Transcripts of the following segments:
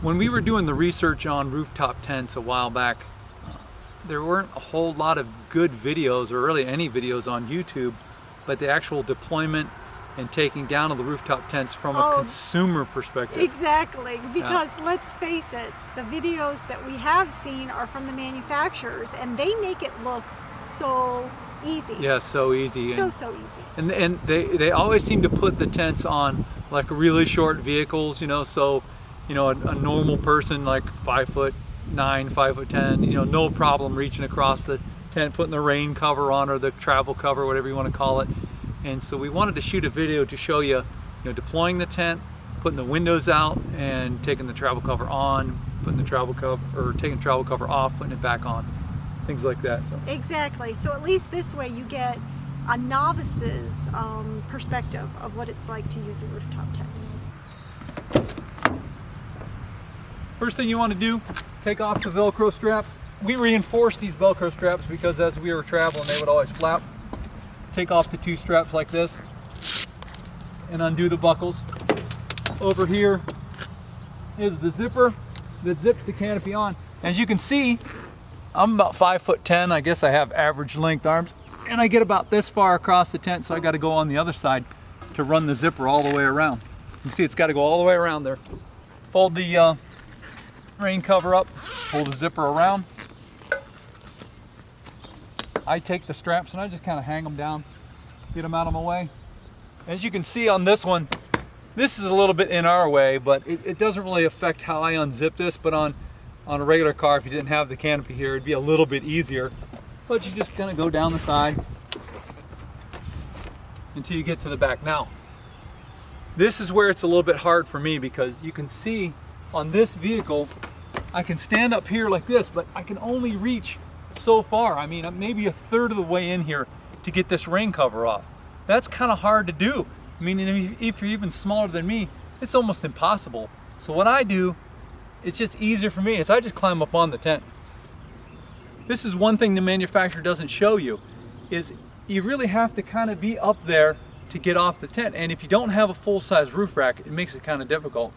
When we were doing the research on rooftop tents a while back, there weren't a whole lot of good videos, or really any videos on YouTube, but the actual deployment and taking down of the rooftop tents from a consumer perspective. Exactly, because let's face it, the videos that we have seen are from the manufacturers, and they make it look so easy. Yeah, so easy. So easy. And they always seem to put the tents on like really short vehicles, so a normal person like 5'9", 5'10", no problem reaching across the tent, putting the rain cover on, or the travel cover, whatever you want to call it. And so we wanted to shoot a video to show you, deploying the tent, putting the windows out, and taking the travel cover on, putting the travel cover, or taking the travel cover off, putting it back on, things like that. So exactly. So at least this way you get a novice's perspective of what it's like to use a rooftop tent. First thing you want to do, take off the Velcro straps. We reinforce these Velcro straps because as we were traveling, they would always flap. Take off the two straps like this and undo the buckles. Over here is the zipper that zips the canopy on. As you can see, I'm about 5'10". I guess I have average length arms, and I get about this far across the tent, so I got to go on the other side to run the zipper all the way around. You see it's got to go all the way around there. Fold the rain cover up, pull the zipper around. I take the straps and I just kind of hang them down, get them out of my way. As you can see on this one, this is a little bit in our way, but it doesn't really affect how I unzip this. But on a regular car, if you didn't have the canopy here, it'd be a little bit easier. But you just kind of go down the side until you get to the back. Now, this is where it's a little bit hard for me, because you can see on this vehicle, I can stand up here like this, but I can only reach so far. I mean, maybe a third of the way in here to get this rain cover off. That's kind of hard to do. I mean, if you're even smaller than me, it's almost impossible. So what I do, it's just easier for me, is I just climb up on the tent. This is one thing the manufacturer doesn't show you, is you really have to kind of be up there to get off the tent. And if you don't have a full-size roof rack, it makes it kind of difficult.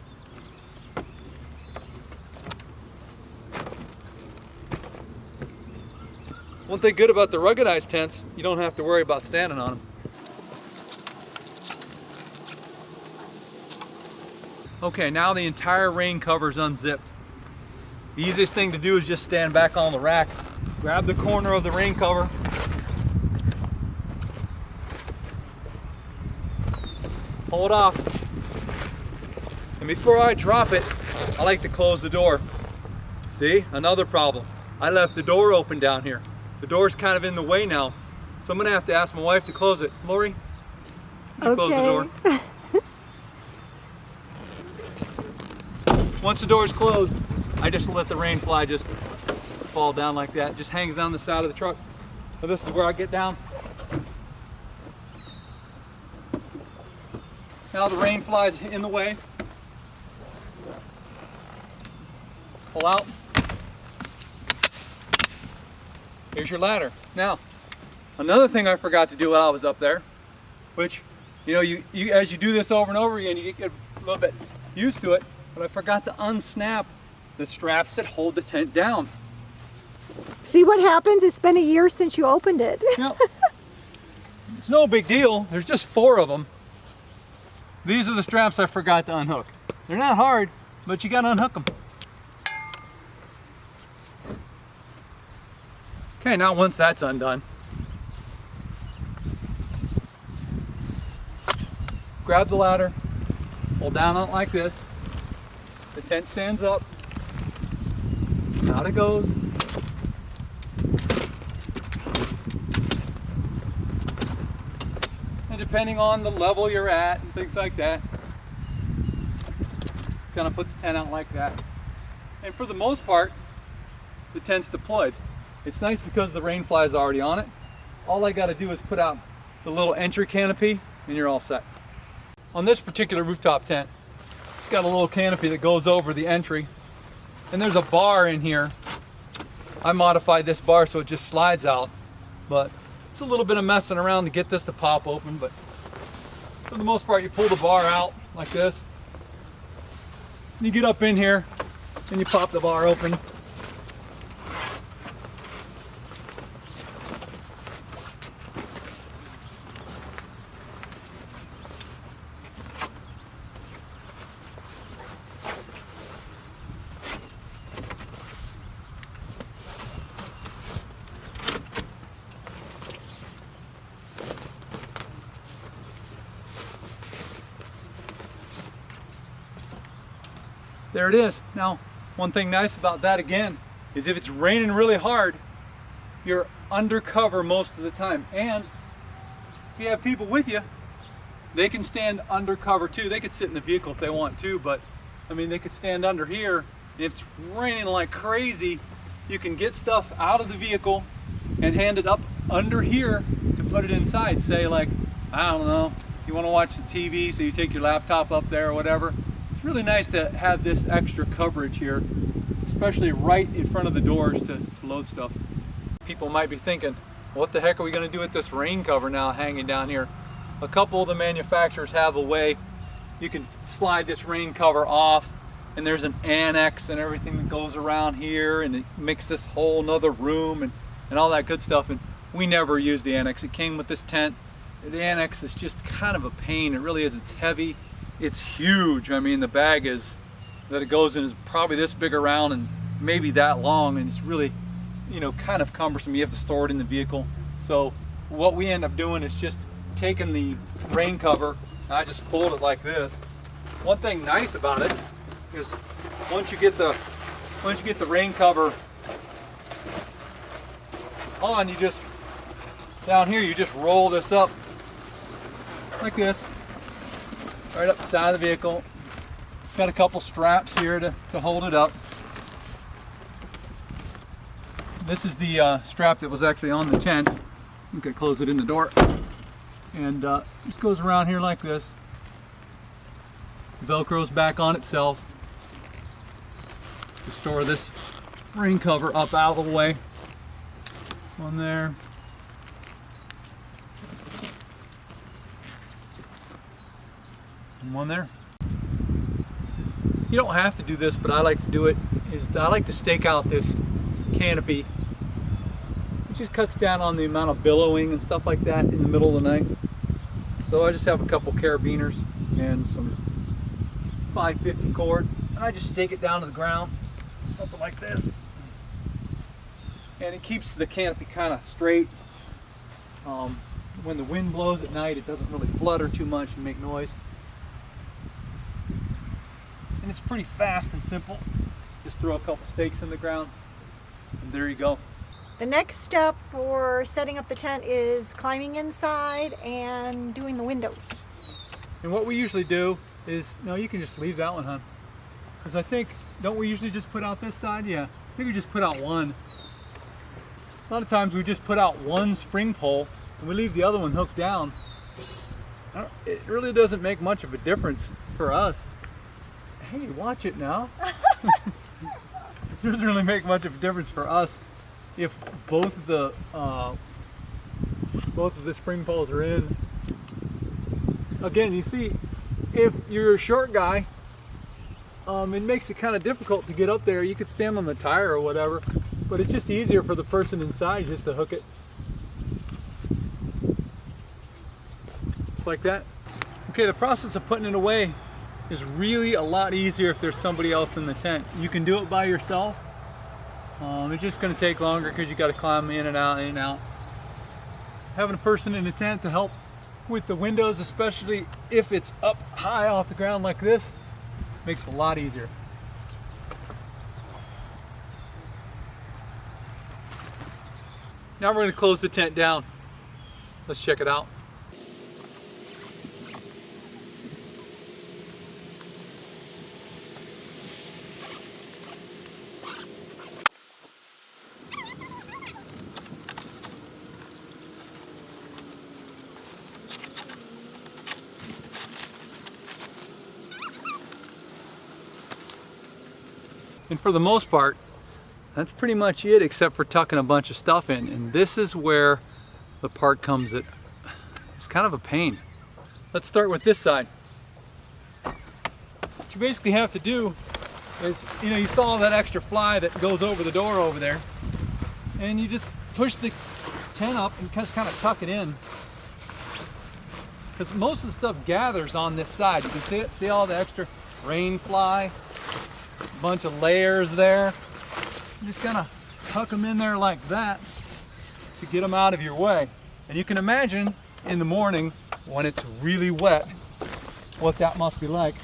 One thing good about the ruggedized tents, you don't have to worry about standing on them. Okay, now the entire rain cover's unzipped. The easiest thing to do is just stand back on the rack, grab the corner of the rain cover, pull it off. And before I drop it, I like to close the door. See, another problem. I left the door open down here. The door's kind of in the way now, so I'm gonna have to ask my wife to close it. Lori, would you close the door? Once the door's closed, I just let the rain fly just fall down like that. It just hangs down the side of the truck. So this is where I get down. Now the rain flies in the way. Pull out. Here's your ladder. Now, another thing I forgot to do while I was up there, which, you as you do this over and over again, you get a little bit used to it, but I forgot to unsnap the straps that hold the tent down. See what happens? It's been a year since you opened it. Yep. It's no big deal. There's just 4 of them. These are the straps I forgot to unhook. They're not hard, but you gotta unhook them. Okay, now once that's undone, grab the ladder, hold down on it like this, the tent stands up, out it goes, and depending on the level you're at and things like that, kind of put the tent out like that. And for the most part, the tent's deployed. It's nice because the rain fly is already on it. All I got to do is put out the little entry canopy and you're all set. On this particular rooftop tent, it's got a little canopy that goes over the entry, and there's a bar in here. I modified this bar so it just slides out, but it's a little bit of messing around to get this to pop open. But for the most part, you pull the bar out like this, You get up in here and you pop the bar open. There it is. Now, one thing nice about that again is if it's raining really hard, you're undercover most of the time. And if you have people with you, they can stand undercover too. They could sit in the vehicle if they want to, but I mean, they could stand under here. And if it's raining like crazy, you can get stuff out of the vehicle and hand it up under here to put it inside. Say like, I don't know, you want to watch the TV, so you take your laptop up there or whatever. It's really nice to have this extra coverage here, especially right in front of the doors to load stuff. People might be thinking, what the heck are we going to do with this rain cover now hanging down here? A couple of the manufacturers have a way you can slide this rain cover off, and there's an annex and everything that goes around here, and it makes this whole nother room and all that good stuff. And we never use the annex. It came with this tent. The annex is just kind of a pain. It really is. It's heavy. It's huge. I mean, the bag is that it goes in is probably this big around and maybe that long, and it's really, you know, kind of cumbersome. You have to store it in the vehicle. So what we end up doing is just taking the rain cover, and I just fold it like this. One thing nice about it is once you get the rain cover on, you just down here you just roll this up like this, right up the side of the vehicle. Got a couple straps here to hold it up. This is the strap that was actually on the tent. You can close it in the door, and just goes around here like this. Velcro's back on itself to store this rain cover up out of the way. One there. And one there. You don't have to do this, but I like to do it. I like to stake out this canopy. It just cuts down on the amount of billowing and stuff like that in the middle of the night. So I just have a couple carabiners and some 550 cord, and I just stake it down to the ground, something like this. And it keeps the canopy kind of straight. When the wind blows at night, it doesn't really flutter too much and make noise. And it's pretty fast and simple. Just throw a couple stakes in the ground, and there you go. The next step for setting up the tent is climbing inside and doing the windows. And what we usually do is, no, you can just leave that one, hon. Because I think, don't we usually just put out this side? Yeah, I think we just put out one. A lot of times we just put out one spring pole and we leave the other one hooked down. It really doesn't make much of a difference for us. Hey, watch it now. It doesn't really make much of a difference for us if both of the spring poles are in. Again, you see, if you're a short guy, it makes it kind of difficult to get up there. You could stand on the tire or whatever, but it's just easier for the person inside just to hook it. Just like that. Okay, the process of putting it away is really a lot easier if there's somebody else in the tent. You can do it by yourself. It's just going to take longer because you got to climb in and out, in and out. Having a person in the tent to help with the windows, especially if it's up high off the ground like this, makes it a lot easier. Now we're going to close the tent down. Let's check it out. And for the most part, that's pretty much it, except for tucking a bunch of stuff in. And this is where the part comes that it's kind of a pain. Let's start with this side. What you basically have to do is, you know, you saw that extra fly that goes over the door over there, and you just push the tent up and just kind of tuck it in, because most of the stuff gathers on this side. You can see it, see all the extra rain fly, a bunch of layers there. You just kind of tuck them in there like that to get them out of your way. And you can imagine in the morning when it's really wet what that must be like.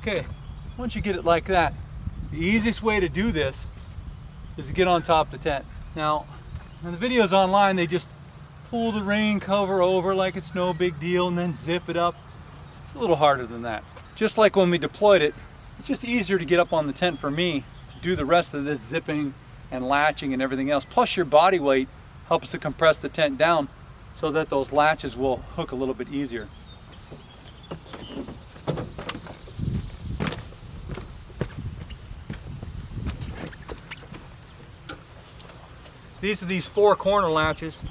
Okay, once you get it like that, the easiest way to do this is to get on top of the tent. Now, in the videos online, they just pull the rain cover over like it's no big deal and then zip it up. It's a little harder than that. Just like when we deployed it, it's just easier to get up on the tent for me to do the rest of this zipping and latching and everything else. Plus your body weight helps to compress the tent down so that those latches will hook a little bit easier. These are these 4 corner latches.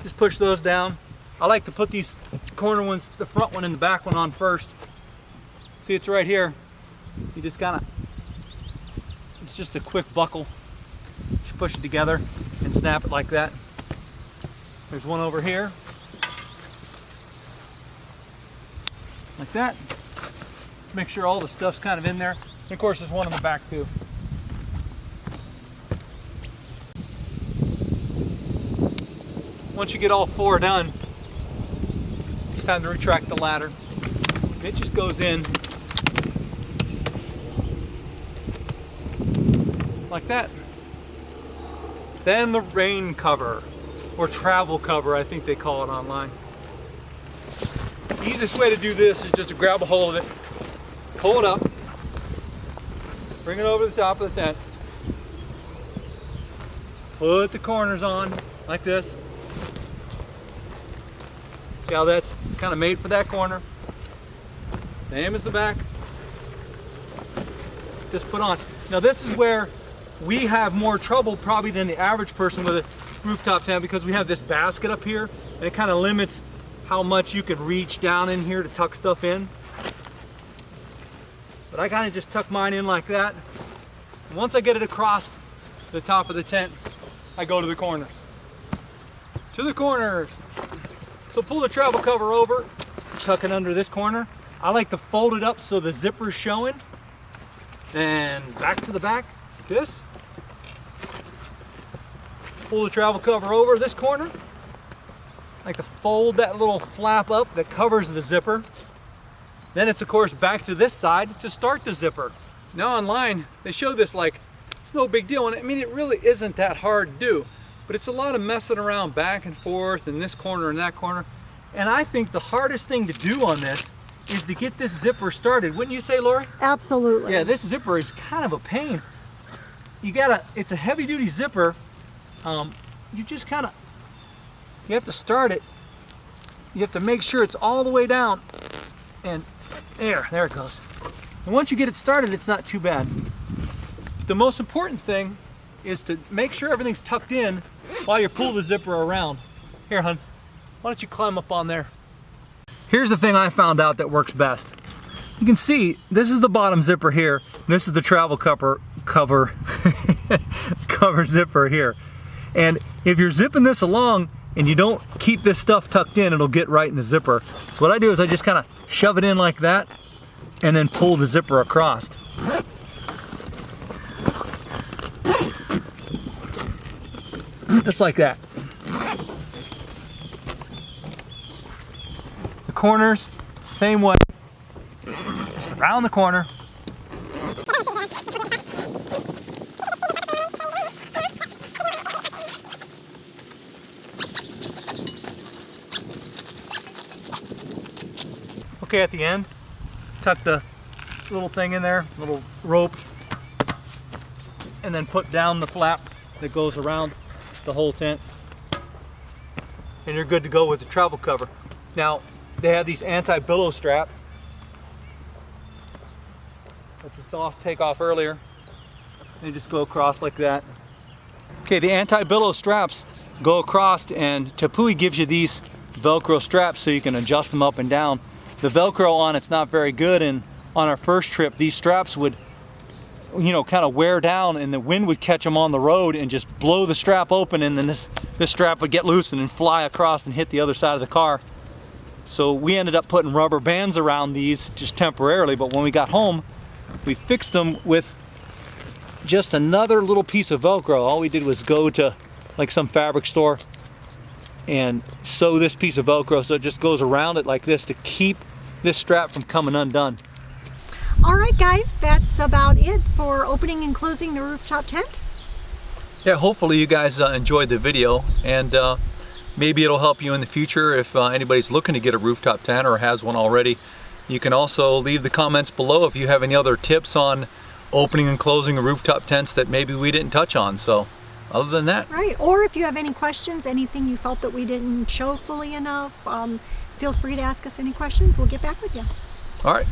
Just push those down. I like to put these corner ones, the front one and the back one on first. See, it's right here. You just kind of, it's just a quick buckle. Just push it together and snap it like that. There's one over here. Like that. Make sure all the stuff's kind of in there. And of course, there's one in the back too. Once you get all 4 done, it's time to retract the ladder. It just goes in like that. Then the rain cover, or travel cover, I think they call it online. The easiest way to do this is just to grab a hold of it, pull it up, bring it over the top of the tent, put the corners on like this. See how that's kind of made for that corner? Same as the back. Just put on. Now this is where we have more trouble probably than the average person with a rooftop tent, because we have this basket up here and it kind of limits how much you can reach down in here to tuck stuff in. But I kind of just tuck mine in like that. And once I get it across the top of the tent, I go to the corners. To the corners. So pull the travel cover over, tuck it under this corner. I like to fold it up so the zipper's showing. And back to the back, like this. Pull the travel cover over this corner. I like to fold that little flap up that covers the zipper. Then it's of course back to this side to start the zipper. Now online, they show this like it's no big deal. And I mean, it really isn't that hard to do. But it's a lot of messing around back and forth in this corner and that corner. And I think the hardest thing to do on this is to get this zipper started. Wouldn't you say, Lori? Absolutely. Yeah, this zipper is kind of a pain. It's a heavy duty zipper. You just kind of, you have to start it. You have to make sure it's all the way down. And there it goes. And once you get it started, it's not too bad. The most important thing is to make sure everything's tucked in while you pull the zipper around. Here, hon, why don't you climb up on there? Here's the thing I found out that works best. You can see this is the bottom zipper here. This is the travel cover zipper here. And if you're zipping this along and you don't keep this stuff tucked in, it'll get right in the zipper. So what I do is I just kind of shove it in like that and then pull the zipper across. Just like that. The corners, same way. Just around the corner. Okay, at the end, tuck the little thing in there, little rope, and then put down the flap that goes around the whole tent, and you're good to go with the travel cover. Now they have these anti-billow straps that you saw take off earlier. They just go across like that. Okay, the anti-billow straps go across, and Tepui gives you these Velcro straps so you can adjust them up and down. The Velcro on it's not very good, and on our first trip these straps would, you know, kind of wear down, and the wind would catch them on the road and just blow the strap open, and then this strap would get loose and fly across and hit the other side of the car. So we ended up putting rubber bands around these just temporarily, but when we got home we fixed them with just another little piece of Velcro. All we did was go to like some fabric store and sew this piece of Velcro so it just goes around it like this to keep this strap from coming undone. All right guys, that's about it for opening and closing the rooftop tent. Yeah, hopefully you guys enjoyed the video, and maybe it'll help you in the future if anybody's looking to get a rooftop tent or has one already. You can also leave the comments below if you have any other tips on opening and closing a rooftop tents that maybe we didn't touch on. So other than that, right, or if you have any questions, anything you felt that we didn't show fully enough, feel free to ask us any questions. We'll get back with you. all right.